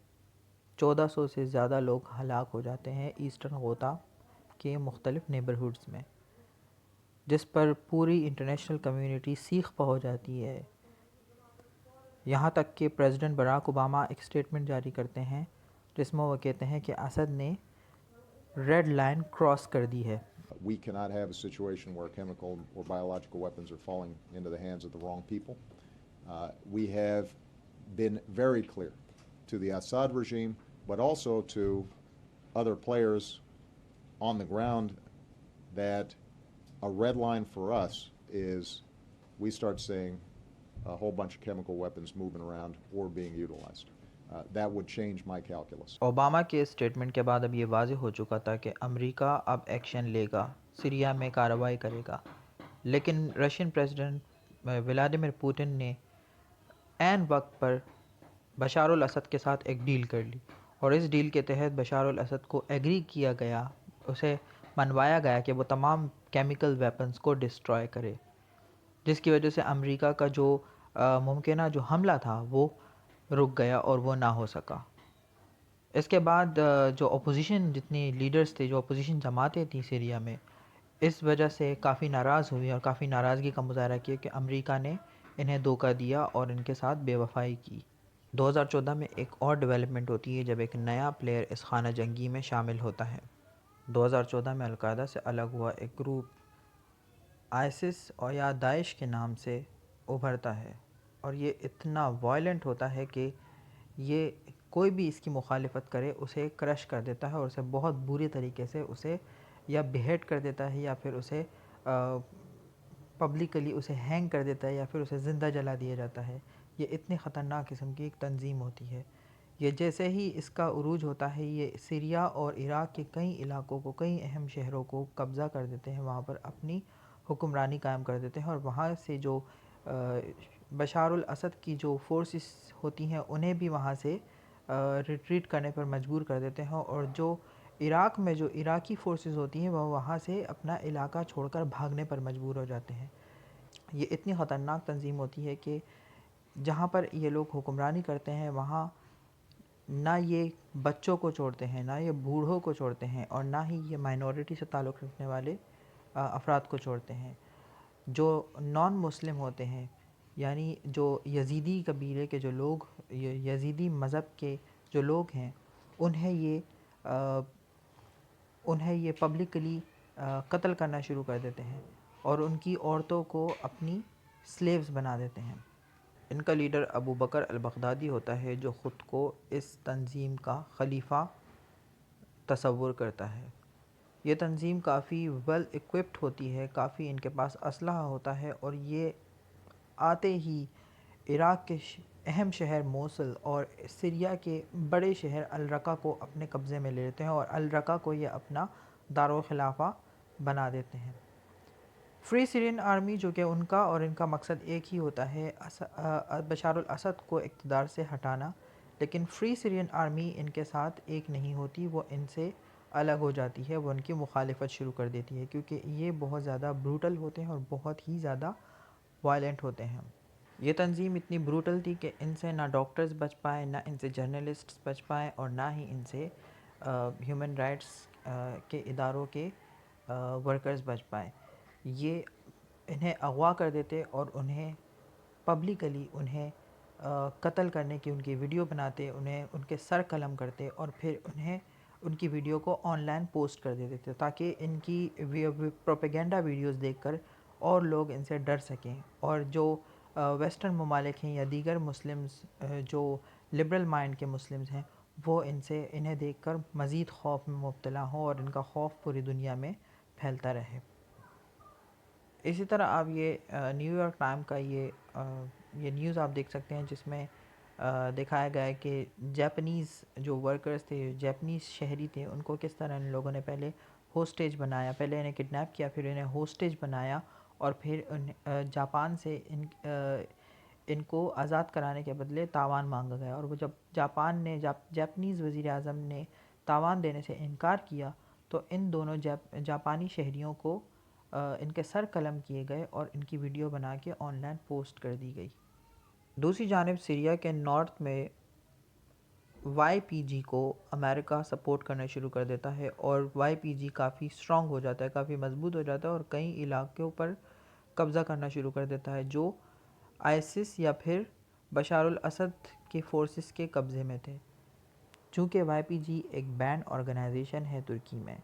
1400 سے زیادہ لوگ ہلاک ہو جاتے ہیں ایسٹرن غوطہ کے مختلف نیبرہڈز میں، جس پر پوری انٹرنیشنل کمیونٹی سیخ پا ہو جاتی ہے، یہاں تک کہ پریزیڈنٹ براک اوباما ایک سٹیٹمنٹ جاری کرتے ہیں جس میں وہ کہتے ہیں کہ اسد نے ریڈ لائن کراس کر دی ہے۔ We cannot have a situation where chemical or biological weapons are falling into the hands of the wrong people. We have been very clear to the Assad regime, but also to other players on the ground, that a red line for us is we start seeing a whole bunch of chemical weapons moving around or being utilized. That would change my calculus. Obama کے statement کے بعد اب یہ واضح ہو چکا تھا کہ امریکہ اب ایکشن لے گا، سیریا میں کارروائی کرے گا، لیکن رشین پریزیڈنٹ ولادیمیر پوٹن نے عین وقت پر بشار الاسد کے ساتھ ایک ڈیل کر لی، اور اس ڈیل کے تحت بشار الاسد کو ایگری کیا گیا، اسے منوایا گیا کہ وہ تمام کیمیکل ویپنز کو ڈسٹرائے کرے، جس کی وجہ سے امریکہ کا جو ممکنہ جو حملہ تھا وہ رک گیا اور وہ نہ ہو سکا۔ اس کے بعد جو اپوزیشن جتنی لیڈرز تھے، جو اپوزیشن جماعتیں تھیں سیریا میں، اس وجہ سے کافی ناراض ہوئی اور کافی ناراضگی کا مظاہرہ کیا کہ امریکہ نے انہیں دھوکہ دیا اور ان کے ساتھ بے وفائی کی۔ 2014 میں ایک اور ڈیولپمنٹ ہوتی ہے جب ایک نیا پلیئر اس خانہ جنگی میں شامل ہوتا ہے۔ 2014 میں القاعدہ سے الگ ہوا ایک گروپ آئسس اور یا داعش کے نام سے ابھرتا ہے، اور یہ اتنا وائلنٹ ہوتا ہے کہ یہ کوئی بھی اس کی مخالفت کرے اسے کرش کر دیتا ہے، اور اسے بہت بری طریقے سے اسے یا بیہیٹ کر دیتا ہے، یا پھر اسے پبلکلی اسے ہینگ کر دیتا ہے، یا پھر اسے زندہ جلا دیا جاتا ہے۔ یہ اتنی خطرناک قسم کی ایک تنظیم ہوتی ہے۔ یہ جیسے ہی اس کا عروج ہوتا ہے، یہ سیریا اور عراق کے کئی علاقوں کو، کئی اہم شہروں کو قبضہ کر دیتے ہیں، وہاں پر اپنی حکمرانی قائم کر دیتے ہیں، اور وہاں سے جو بشار الاسد کی جو فورسز ہوتی ہیں انہیں بھی وہاں سے ریٹریٹ کرنے پر مجبور کر دیتے ہیں، اور جو عراق میں جو عراقی فورسز ہوتی ہیں وہ وہاں سے اپنا علاقہ چھوڑ کر بھاگنے پر مجبور ہو جاتے ہیں۔ یہ اتنی خطرناک تنظیم ہوتی ہے کہ جہاں پر یہ لوگ حکمرانی کرتے ہیں وہاں نہ یہ بچوں کو چھوڑتے ہیں، نہ یہ بوڑھوں کو چھوڑتے ہیں، اور نہ ہی یہ مائنورٹی سے تعلق رکھنے والے افراد کو چھوڑتے ہیں۔ جو نان مسلم ہوتے ہیں، یعنی جو یزیدی قبیلے کے جو لوگ، یزیدی مذہب کے جو لوگ ہیں، انہیں یہ پبلکلی قتل کرنا شروع کر دیتے ہیں، اور ان کی عورتوں کو اپنی سلیوز بنا دیتے ہیں۔ ان کا لیڈر ابو بکر البغدادی ہوتا ہے، جو خود کو اس تنظیم کا خلیفہ تصور کرتا ہے۔ یہ تنظیم کافی ویل ایکوپڈ ہوتی ہے، کافی ان کے پاس اسلحہ ہوتا ہے، اور یہ آتے ہی عراق کے اہم شہر موصل اور سیریا کے بڑے شہر الرقہ کو اپنے قبضے میں لے لیتے ہیں، اور الرقہ کو یہ اپنا دارالخلافہ بنا دیتے ہیں۔ فری سیرین آرمی، جو کہ ان کا اور ان کا مقصد ایک ہی ہوتا ہے، بشار الاسد کو اقتدار سے ہٹانا، لیکن فری سیرین آرمی ان کے ساتھ ایک نہیں ہوتی، وہ ان سے الگ ہو جاتی ہے، وہ ان کی مخالفت شروع کر دیتی ہے، کیونکہ یہ بہت زیادہ بروٹل ہوتے ہیں اور بہت ہی زیادہ وائلنٹ ہوتے ہیں۔ یہ تنظیم اتنی بروٹل تھی کہ ان سے نہ ڈاکٹرز بچ پائے، نہ ان سے جرنلسٹس بچ پائے، اور نہ ہی ان سے ہیومن رائٹس کے اداروں کے ورکرز بچ پائے۔ یہ انہیں اغوا کر دیتے اور انہیں پبلکلی انہیں قتل کرنے کی ان کی ویڈیو بناتے، انہیں ان کے سر قلم کرتے، اور پھر انہیں ان کی ویڈیو کو آن لائن پوسٹ کر دیتے تھے، تاکہ ان کی پروپیگنڈا ویڈیوز دیکھ کر اور لوگ ان سے ڈر سکیں، اور جو ویسٹرن ممالک ہیں یا دیگر مسلمز جو لبرل مائنڈ کے مسلمز ہیں، وہ انہیں دیکھ کر مزید خوف میں مبتلا ہوں اور ان کا خوف پوری دنیا میں پھیلتا رہے۔ اسی طرح آپ یہ نیو یارک ٹائم کا یہ نیوز آپ دیکھ سکتے ہیں، جس میں دکھایا گیا ہے کہ جاپنیز جو ورکرز تھے، جاپنیز شہری تھے، ان کو کس طرح ان لوگوں نے پہلے ہوسٹیج بنایا، پہلے انہیں کڈنیپ کیا، پھر انہیں ہوسٹیج بنایا، اور پھر جاپان سے ان کو آزاد کرانے کے بدلے تاوان مانگا گیا، اور وہ جب جاپنیز وزیر اعظم نے تاوان دینے سے انکار کیا، تو ان دونوں جاپانی شہریوں کو ان کے سر قلم کیے گئے اور ان کی ویڈیو بنا کے آن لائن پوسٹ کر دی گئی۔ دوسری جانب سیریا کے نارتھ میں وائی پی جی کو امریکہ سپورٹ کرنا شروع کر دیتا ہے، اور وائی پی جی کافی اسٹرانگ ہو جاتا ہے، کافی مضبوط ہو جاتا ہے، اور کئی علاقوں پر قبضہ کرنا شروع کر دیتا ہے جو آئسس یا پھر بشار الاسد کے فورسز کے قبضے میں تھے۔ چونکہ وائی پی جی ایک بینڈ آرگنائزیشن ہے ترکی میں،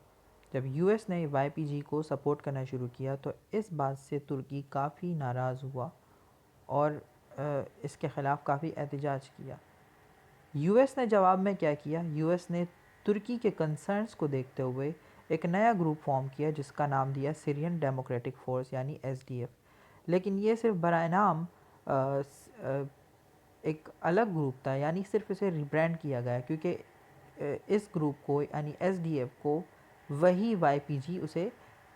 جب یو ایس نے وائی پی جی کو سپورٹ کرنا شروع کیا تو اس بات سے ترکی کافی ناراض ہوا اور اس کے خلاف کافی احتجاج کیا۔ یو ایس نے جواب میں کیا کیا؟ یو ایس نے ترکی کے کنسرنز کو دیکھتے ہوئے ایک نیا گروپ فارم کیا جس کا نام دیا سیرین ڈیموکریٹک فورس یعنی ایس ڈی ایف، لیکن یہ صرف برائے نام ایک الگ گروپ تھا، یعنی صرف اسے ریبرینڈ کیا گیا، کیونکہ اس گروپ کو یعنی ایس ڈی ایف کو وہی وائی پی جی اسے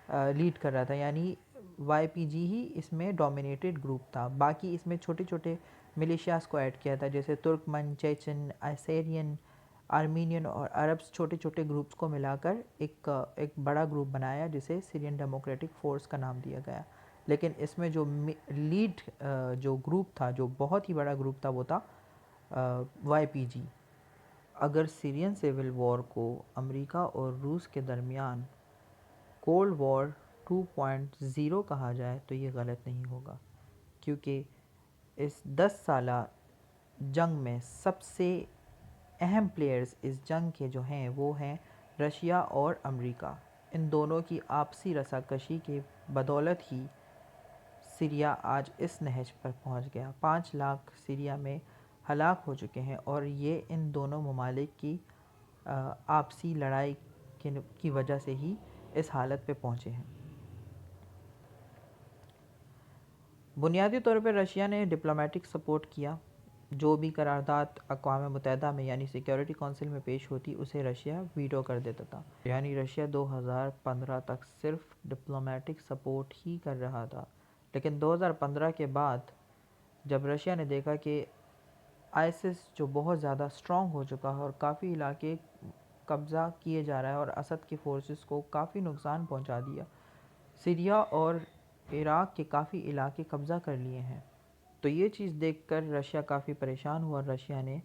لیڈ کر رہا تھا، یعنی وائی پی جی ہی اس میں ڈومینیٹڈ گروپ تھا، باقی اس میں چھوٹے چھوٹے ملیشیاز کو ایڈ کیا تھا، جیسے ترکمن، چیچن، آسیرین، آرمینین اور عربس، چھوٹے چھوٹے گروپس کو ملا کر ایک بڑا گروپ بنایا جسے سیرین ڈیموکریٹک فورس کا نام دیا گیا۔ لیکن اس میں جو لیڈ جو گروپ تھا، جو بہت ہی بڑا گروپ تھا، وہ تھا وائی پی جی۔ اگر سیرین سیول وار کو امریکہ اور روس کے درمیان کولڈ وار 2.0 کہا جائے تو یہ غلط نہیں ہوگا، کیونکہ اس 10 سالہ جنگ میں سب سے اہم پلیئرز اس جنگ کے جو ہیں وہ ہیں رشیا اور امریکہ۔ ان دونوں کی آپسی رساکشی کے بدولت ہی سیریا آج اس نہج پر پہنچ گیا۔ 5 لاکھ سیریا میں ہلاک ہو چکے ہیں، اور یہ ان دونوں ممالک کی آپسی لڑائی کی وجہ سے ہی اس حالت پہ پہنچے ہیں۔ بنیادی طور پر رشیا نے ڈپلومیٹک سپورٹ کیا، جو بھی قرارداد اقوام متحدہ میں یعنی سیکیورٹی کونسل میں پیش ہوتی اسے رشیا ویٹو کر دیتا تھا، یعنی رشیا 2015 تک صرف ڈپلومیٹک سپورٹ ہی کر رہا تھا، لیکن 2015 کے بعد جب رشیا نے دیکھا کہ آئسس جو بہت زیادہ اسٹرانگ ہو چکا ہے اور کافی علاقے قبضہ کیے جا رہا ہے اور اسد کی فورسز کو کافی نقصان پہنچا دیا، سیریا اور عراق کے کافی علاقے قبضہ کر لیے ہیں، تو یہ چیز دیکھ کر رشیا کافی پریشان ہوا، اور رشیا نے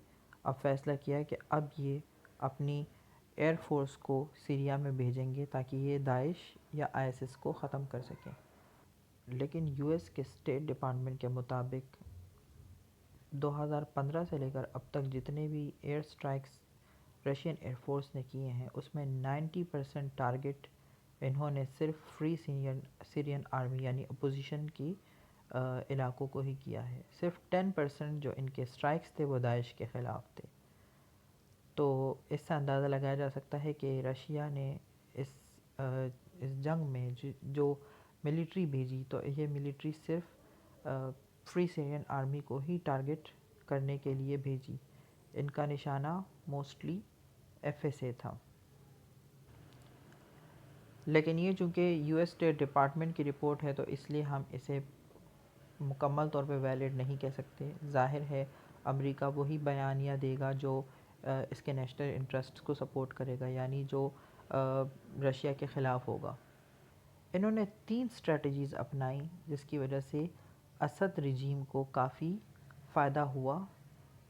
اب فیصلہ کیا کہ اب یہ اپنی ایئر فورس کو سیریا میں بھیجیں گے تاکہ یہ داعش یا آئسس کو ختم کر سکیں۔ لیکن یو ایس کے اسٹیٹ ڈپارٹمنٹ کے مطابق 2015 سے لے کر اب تک جتنے بھی air strikes Russian air force نے کیے ہیں اس میں 90% ٹارگٹ انہوں نے صرف فری سیرین آرمی یعنی اپوزیشن کی علاقوں کو ہی کیا ہے، صرف 10% جو ان کے سٹرائکس تھے وہ داعش کے خلاف تھے۔ تو اس سے اندازہ لگایا جا سکتا ہے کہ رشیا نے اس اس جنگ میں جو ملٹری بھیجی تو یہ ملٹری صرف فری سیرین آرمی کو ہی ٹارگٹ کرنے کے لیے بھیجی. ان کا نشانہ موسٹلی FSA تھا. لیکن یہ چونکہ US اسٹیٹ ڈپارٹمنٹ کی رپورٹ ہے تو اس لیے ہم اسے مکمل طور پہ ویلڈ نہیں کہہ سکتے. ظاہر ہے امریکہ وہی بیانیہ دے گا جو اس کے نیشنل انٹرسٹ کو سپورٹ کرے گا، یعنی جو رشیا کے خلاف ہوگا. انہوں نے 3 اسٹریٹجیز اپنائیں جس کی وجہ سے اسد رجیم کو کافی فائدہ ہوا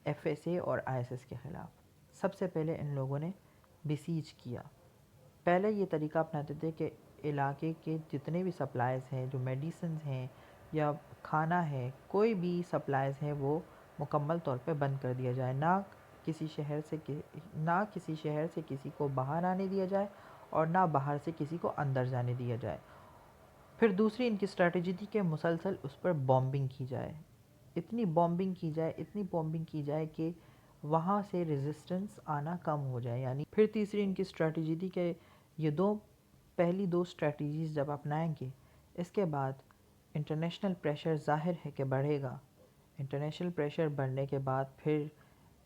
FSA اور ISS کے خلاف. سب سے پہلے ان لوگوں نے بسیج کیا. پہلے یہ طریقہ اپناتے تھے کہ علاقے کے جتنے بھی سپلائز ہیں، جو میڈیسنز ہیں یا کھانا ہے، کوئی بھی سپلائز ہیں، وہ مکمل طور پہ بند کر دیا جائے. نہ کسی شہر سے کسی کو باہر آنے دیا جائے اور نہ باہر سے کسی کو اندر جانے دیا جائے. پھر دوسری ان کی اسٹریٹجی تھی کہ مسلسل اس پر بامبنگ کی جائے. اتنی بامبنگ کی جائے کہ وہاں سے ریزسٹنس آنا کم ہو جائے. یعنی پھر تیسری ان کی اسٹریٹجی تھی کہ یہ پہلی دو اسٹریٹجیز جب اپنائیں گے، اس کے بعد انٹرنیشنل پریشر ظاہر ہے کہ بڑھے گا. انٹرنیشنل پریشر بڑھنے کے بعد پھر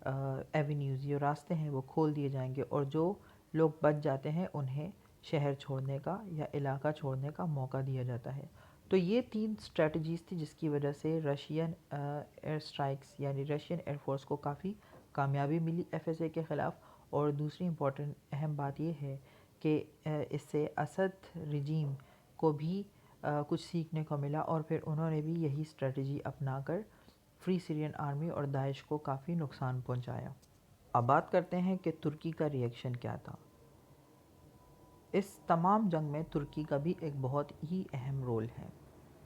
ایونیوز، یہ راستے ہیں وہ کھول دیے جائیں گے اور جو لوگ بچ جاتے ہیں انہیں شہر چھوڑنے کا یا علاقہ چھوڑنے کا موقع دیا جاتا ہے. تو یہ 3 اسٹریٹجیز تھی جس کی وجہ سے رشین ایئر سٹرائکس یعنی رشین ایئر فورس کو کافی کامیابی ملی FSA کے خلاف. اور دوسری امپورٹنٹ اہم بات یہ ہے کہ اس سے اسد رجیم کو بھی کچھ سیکھنے کو ملا اور پھر انہوں نے بھی یہی اسٹریٹجی اپنا کر فری سیرین آرمی اور داعش کو کافی نقصان پہنچایا. اب بات کرتے ہیں کہ ترکی کا ریئیکشن کیا تھا. اس تمام جنگ میں ترکی کا بھی ایک بہت ہی اہم رول ہے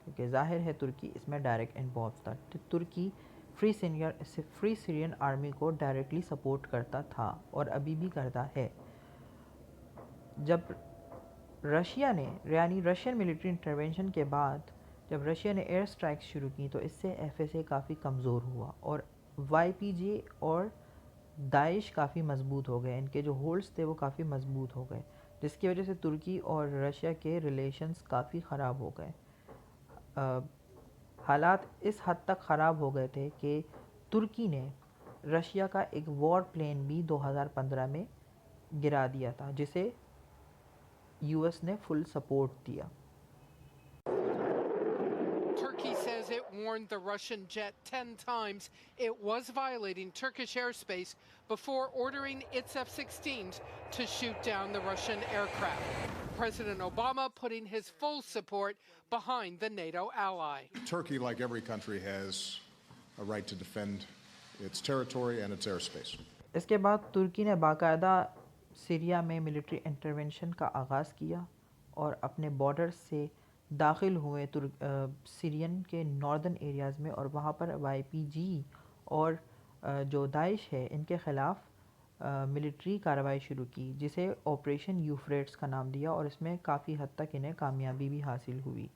کیونکہ ظاہر ہے ترکی اس میں ڈائریکٹ انوالو تھا. ترکی فری سیرین آرمی کو ڈائریکٹلی سپورٹ کرتا تھا اور ابھی بھی کرتا ہے. جب رشیا نے یعنی رشین ملٹری انٹرونشن کے بعد جب رشیا نے ایئر سٹرائکس شروع کی تو اس سے FSA کافی کمزور ہوا اور YPG اور داعش کافی مضبوط ہو گئے. ان کے جو ہولڈز تھے وہ کافی مضبوط ہو گئے جس کی وجہ سے ترکی اور رشیا کے ریلیشنز کافی خراب ہو گئے. حالات اس حد تک خراب ہو گئے تھے کہ ترکی نے رشیا کا ایک وار پلین بھی 2015 میں گرا دیا تھا جسے US نے فل سپورٹ دیا. Turkey says it warned the Russian jet 10 times it was violating Turkish airspace before ordering its F-16s to shoot down the Russian aircraft. President Obama putting his full support behind the NATO ally. Turkey, like every country, has a right to defend its territory and its airspace. اس کے بعد ترکی نے باقاعدہ Syria میں military intervention کا آغاز کیا اور اپنے بارڈر سے داخل ہوئے سیرین کے ناردرن ایریاز میں اور وہاں پر YPG اور جو داعش ہے ان کے خلاف ملٹری کارروائی شروع کی جسے آپریشن یوفریٹس کا نام دیا اور اس میں کافی حد تک انہیں کامیابی بھی حاصل ہوئی.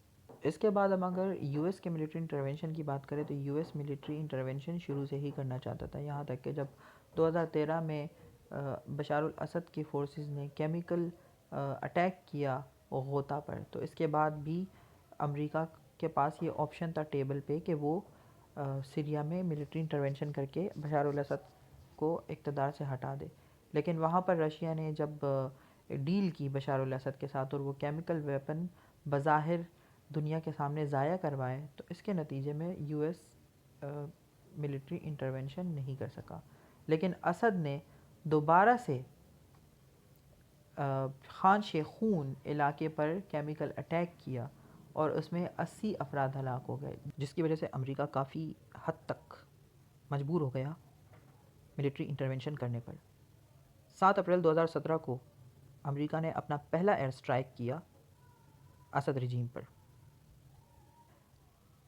اس کے بعد ہم اگر US کے ملٹری انٹرونشن کی بات کریں تو US ملٹری انٹرونشن شروع سے ہی کرنا چاہتا تھا، یہاں تک کہ جب 2013 میں بشار الاسد کی فورسز نے کیمیکل اٹیک کیا غوطہ پر تو اس کے بعد بھی امریکہ کے پاس یہ آپشن تھا ٹیبل پہ کہ وہ سیریا میں ملٹری انٹرونشن کر کے بشار الاسد کو اقتدار سے ہٹا دے. لیکن وہاں پر رشیا نے جب ڈیل کی بشار الاسد کے ساتھ اور وہ کیمیکل ویپن بظاہر دنیا کے سامنے ضائع کروائے تو اس کے نتیجے میں US ملٹری انٹرونشن نہیں کر سکا. لیکن اسد نے دوبارہ سے خان شیخون علاقے پر کیمیکل اٹیک کیا اور اس میں 80 افراد ہلاک ہو گئے جس کی وجہ سے امریکہ کافی حد تک مجبور ہو گیا ملٹری انٹرونشن کرنے پر. 7 اپریل 2017 کو امریکہ نے اپنا پہلا ایئر سٹرائک کیا اسد رجیم پر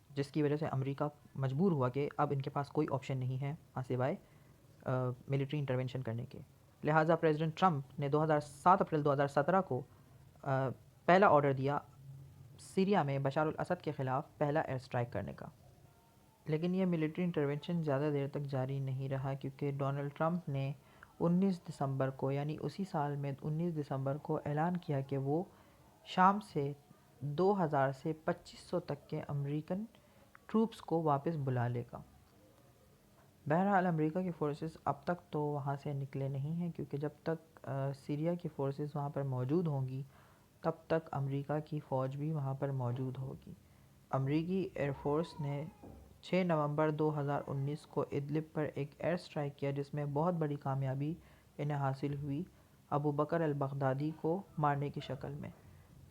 جس کی وجہ سے امریکہ مجبور ہوا کہ اب ان کے پاس کوئی آپشن نہیں ہے سوائے ملٹری انٹرونشن کرنے کے. لہٰذا پریزیڈنٹ ٹرمپ نے 7 اپریل 2017 کو پہلا آرڈر دیا سیریا میں بشار الاسد کے خلاف پہلا ایئر سٹرائک کرنے کا. لیکن یہ ملٹری انٹرونشن زیادہ دیر تک جاری نہیں رہا کیونکہ ڈونلڈ ٹرمپ نے 19 دسمبر کو یعنی اسی سال میں 19 دسمبر کو اعلان کیا کہ وہ شام سے 2000 سے 2500 تک کے امریکن ٹروپس کو واپس بلا لے گا۔ بہرحال امریکہ کی فورسز اب تک تو وہاں سے نکلے نہیں ہیں، کیونکہ جب تک سیریا کی فورسز وہاں پر موجود ہوں گی تب تک امریکہ کی فوج بھی وہاں پر موجود ہوگی۔ امریکی ایئر فورس نے 6 نومبر 2019 کو ادلب پر ایک ایئر سٹرائک کیا، جس میں بہت بڑی کامیابی انہیں حاصل ہوئی ابو بکر البغدادی کو مارنے کی شکل میں،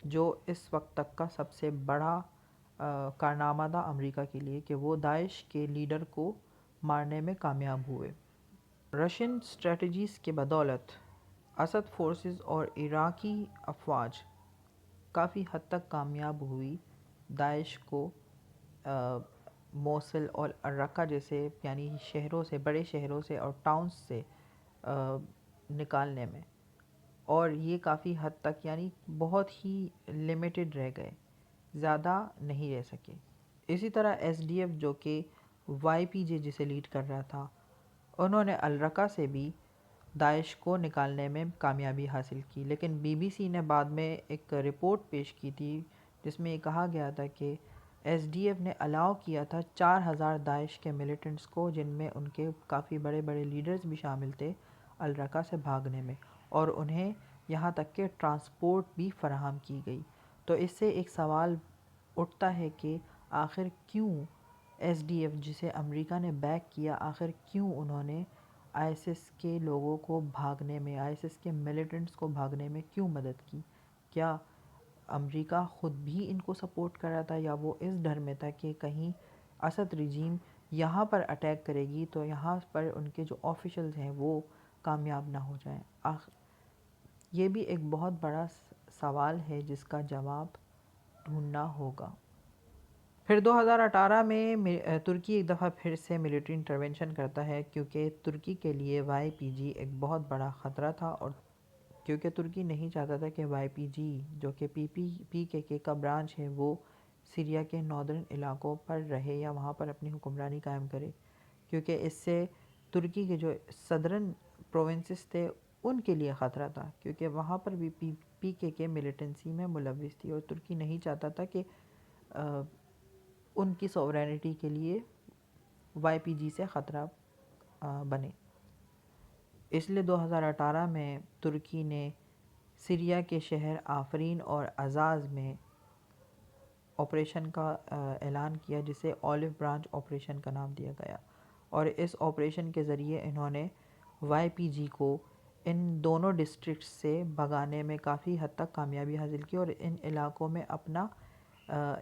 جو اس وقت تک کا سب سے بڑا کارنامہ تھا امریکہ کے لیے کہ وہ داعش کے لیڈر کو مارنے میں کامیاب ہوئے۔ رشین اسٹریٹجیز کی بدولت اسد فورسز اور عراقی افواج کافی حد تک کامیاب ہوئی داعش کو موصل اور الرقہ جیسے یعنی شہروں سے، بڑے شہروں سے اور ٹاؤنز سے نکالنے میں، اور یہ کافی حد تک یعنی بہت ہی لمیٹڈ رہ گئے، زیادہ نہیں رہ سکے۔ اسی طرح ایس ڈی ایف جو کہ وائی پی جے جسے لیڈ کر رہا تھا، انہوں نے الرقہ سے بھی داعش کو نکالنے میں کامیابی حاصل کی، لیکن بی بی سی نے بعد میں ایک رپورٹ پیش کی تھی جس میں یہ کہا گیا تھا کہ ایس ڈی ایف نے الاؤ کیا تھا 4000 داعش کے ملیٹنٹس کو، جن میں ان کے کافی بڑے بڑے لیڈرز بھی شامل تھے، الرقہ سے بھاگنے میں، اور انہیں یہاں تک کہ ٹرانسپورٹ بھی فراہم کی گئی۔ تو اس سے ایک سوال اٹھتا ہے کہ آخر کیوں ایس ڈی ایف جسے امریکہ نے بیک کیا، آخر کیوں انہوں نے آئی ایس ایس کے لوگوں کو بھاگنے میں، آئی ایس ایس کے ملیٹنٹس کو بھاگنے میں کیوں مدد کی؟ کیا امریکہ خود بھی ان کو سپورٹ کر رہا تھا، یا وہ اس ڈر میں تھا کہ کہیں اسد رجیم یہاں پر اٹیک کرے گی تو یہاں پر ان کے جو آفیشلز ہیں وہ کامیاب نہ ہو جائیں؟ یہ بھی ایک بہت بڑا سوال ہے جس کا جواب ڈھونڈنا ہوگا۔ پھر 2018 میں ترکی ایک دفعہ پھر سے ملٹری انٹرونشن کرتا ہے، کیونکہ ترکی کے لیے وائی پی جی ایک بہت بڑا خطرہ تھا، اور کیونکہ ترکی نہیں چاہتا تھا کہ وائی پی جی جو کہ پی کے کا برانچ ہے وہ سیریا کے ناردرن علاقوں پر رہے یا وہاں پر اپنی حکمرانی قائم کرے، کیونکہ اس سے ترکی کے جو صدرن پروونسز تھے ان کے لیے خطرہ تھا، کیونکہ وہاں پر بھی پی کے ملیٹنسی میں ملوث تھی، اور ترکی نہیں چاہتا تھا کہ ان کی سوورینٹی کے لیے وائی پی جی سے خطرہ بنے۔ اس لیے 2018 میں ترکی نے سیریا کے شہر آفرین اور عزاز میں آپریشن کا اعلان کیا، جسے اولیو برانچ آپریشن کا نام دیا گیا، اور اس آپریشن کے ذریعے انہوں نے وائی پی جی کو ان دونوں ڈسٹرکٹس سے بھگانے میں کافی حد تک کامیابی حاصل کی، اور ان علاقوں میں اپنا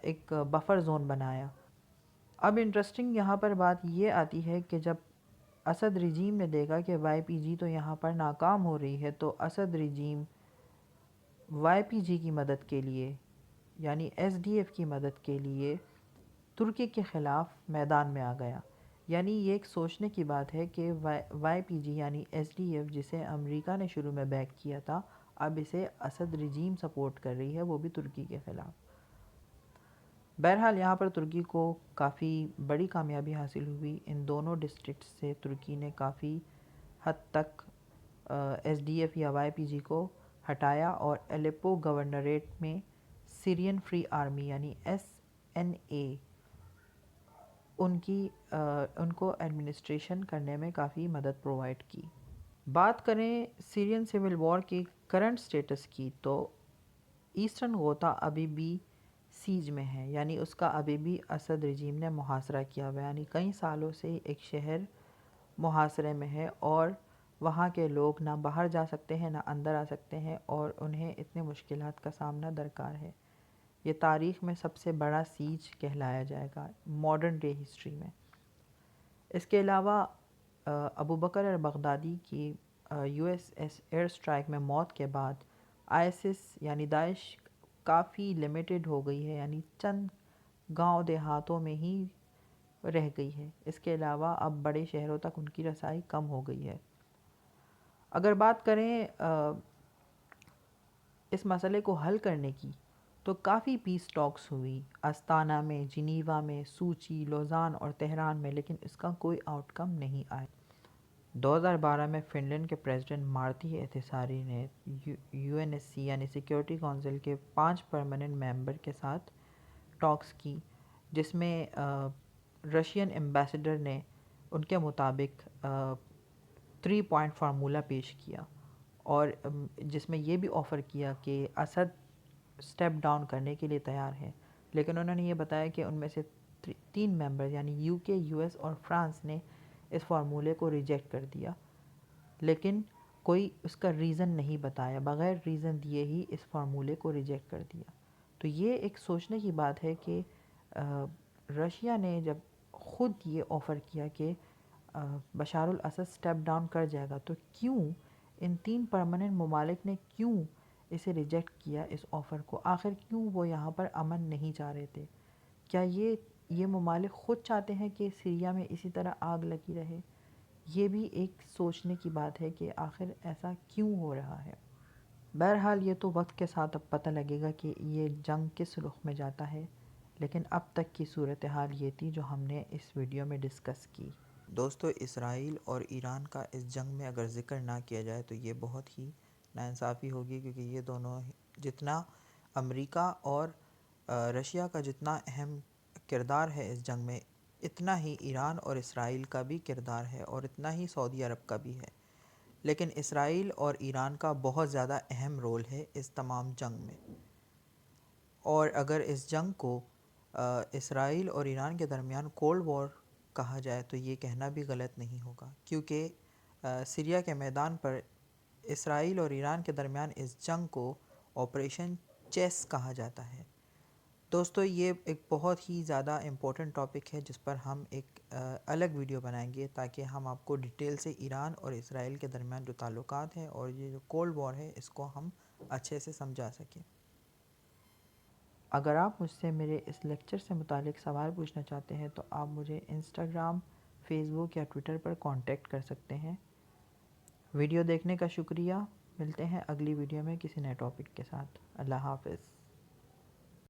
ایک بفر زون بنایا۔ اب انٹرسٹنگ یہاں پر بات یہ آتی ہے کہ جب اسد رجیم نے دیکھا کہ وائی پی جی تو یہاں پر ناکام ہو رہی ہے، تو اسد رجیم وائی پی جی کی مدد کے لیے یعنی ایس ڈی ایف کی مدد کے لیے ترکی کے خلاف میدان میں آ گیا۔ یعنی یہ ایک سوچنے کی بات ہے کہ وائی پی جی یعنی ایس ڈی ایف جسے امریکہ نے شروع میں بیک کیا تھا، اب اسے اسد رجیم سپورٹ کر رہی ہے، وہ بھی ترکی کے خلاف۔ بہرحال یہاں پر ترکی کو کافی بڑی کامیابی حاصل ہوئی، ان دونوں ڈسٹرکٹس سے ترکی نے کافی حد تک ایس ڈی ایف یا وائی پی جی کو ہٹایا، اور الیپو گورنریٹ میں سیرین فری آرمی یعنی ایس این اے ان کو ایڈمنسٹریشن کرنے میں کافی مدد پرووائڈ کی۔ بات کریں سیرین سول وار کی کرنٹ سٹیٹس کی، تو ایسٹرن غوطہ ابھی بھی سیج میں ہے، یعنی اس کا ابھی بھی اسد رجیم نے محاصرہ کیا ہوا ہے، یعنی کئی سالوں سے ایک شہر محاصرے میں ہے، اور وہاں کے لوگ نہ باہر جا سکتے ہیں نہ اندر آ سکتے ہیں، اور انہیں اتنے مشکلات کا سامنا درکار ہے۔ یہ تاریخ میں سب سے بڑا سیج کہلایا جائے گا ماڈرن ڈے ہسٹری میں۔ اس کے علاوہ ابو بکر البغدادی کی U S S air strike میں موت کے بعد آئی ایس ایس یعنی داعش کافی لمیٹڈ ہو گئی ہے، یعنی چند گاؤں دیہاتوں میں ہی رہ گئی ہے۔ اس کے علاوہ اب بڑے شہروں تک ان کی رسائی کم ہو گئی ہے۔ اگر بات کریں اس مسئلے کو حل کرنے کی، تو کافی پیس ٹاکس ہوئی استانا میں، جنیوا میں، سوچی، لوزان اور تہران میں، لیکن اس کا کوئی آؤٹ کم نہیں آیا۔ 2012 میں فن لینڈ کے پریزیڈنٹ مارتی احتساری نے UNSC یعنی سیکیورٹی کونسل کے 5 پرماننٹ ممبر کے ساتھ ٹاکس کی، جس میں رشین ایمبیسڈر نے ان کے مطابق 3 پوائنٹ فارمولہ پیش کیا، اور جس میں یہ بھی آفر کیا کہ اسد سٹیپ ڈاؤن کرنے کے لیے تیار ہے، لیکن انہوں نے یہ بتایا کہ ان میں سے 3 ممبر یعنی UK، US اور فرانس نے اس فارمولے کو ریجیکٹ کر دیا، لیکن کوئی اس کا ریزن نہیں بتایا، بغیر ریزن دیے ہی اس فارمولے کو ریجیکٹ کر دیا۔ تو یہ ایک سوچنے کی بات ہے کہ رشیا نے جب خود یہ آفر کیا کہ بشار الاسد سٹیپ ڈاؤن کر جائے گا، تو کیوں ان 3 پرماننٹ ممالک نے کیوں اسے ریجیکٹ کیا اس آفر کو؟ آخر کیوں وہ یہاں پر امن نہیں چاہ رہے تھے؟ کیا یہ ممالک خود چاہتے ہیں کہ سیریا میں اسی طرح آگ لگی رہے؟ یہ بھی ایک سوچنے کی بات ہے کہ آخر ایسا کیوں ہو رہا ہے۔ بہرحال یہ تو وقت کے ساتھ اب پتہ لگے گا کہ یہ جنگ کس رخ میں جاتا ہے، لیکن اب تک کی صورتحال یہ تھی جو ہم نے اس ویڈیو میں ڈسکس کی۔ دوستو، اسرائیل اور ایران کا اس جنگ میں اگر ذکر نہ کیا جائے تو یہ بہت ہی ناانصافی ہوگی، کیونکہ یہ دونوں جتنا امریکہ اور رشیا کا جتنا اہم کردار ہے اس جنگ میں، اتنا ہی ایران اور اسرائیل کا بھی کردار ہے، اور اتنا ہی سعودی عرب کا بھی ہے، لیکن اسرائیل اور ایران کا بہت زیادہ اہم رول ہے اس تمام جنگ میں۔ اور اگر اس جنگ کو اسرائیل اور ایران کے درمیان کولڈ وار کہا جائے تو یہ کہنا بھی غلط نہیں ہوگا، کیونکہ سیریا کے میدان پر اسرائیل اور ایران کے درمیان اس جنگ کو آپریشن چیس کہا جاتا ہے۔ دوستو، یہ ایک بہت ہی زیادہ امپورٹنٹ ٹاپک ہے جس پر ہم ایک الگ ویڈیو بنائیں گے، تاکہ ہم آپ کو ڈیٹیل سے ایران اور اسرائیل کے درمیان جو تعلقات ہیں اور یہ جو کولڈ وار ہے اس کو ہم اچھے سے سمجھا سکیں۔ اگر آپ مجھ سے میرے اس لیکچر سے متعلق سوال پوچھنا چاہتے ہیں تو آپ مجھے انسٹاگرام، فیس بک یا ٹویٹر پر کانٹیکٹ کر سکتے ہیں۔ ویڈیو دیکھنے کا شکریہ، ملتے ہیں اگلی ویڈیو میں کسی نئے ٹاپک کے ساتھ۔ اللہ حافظ۔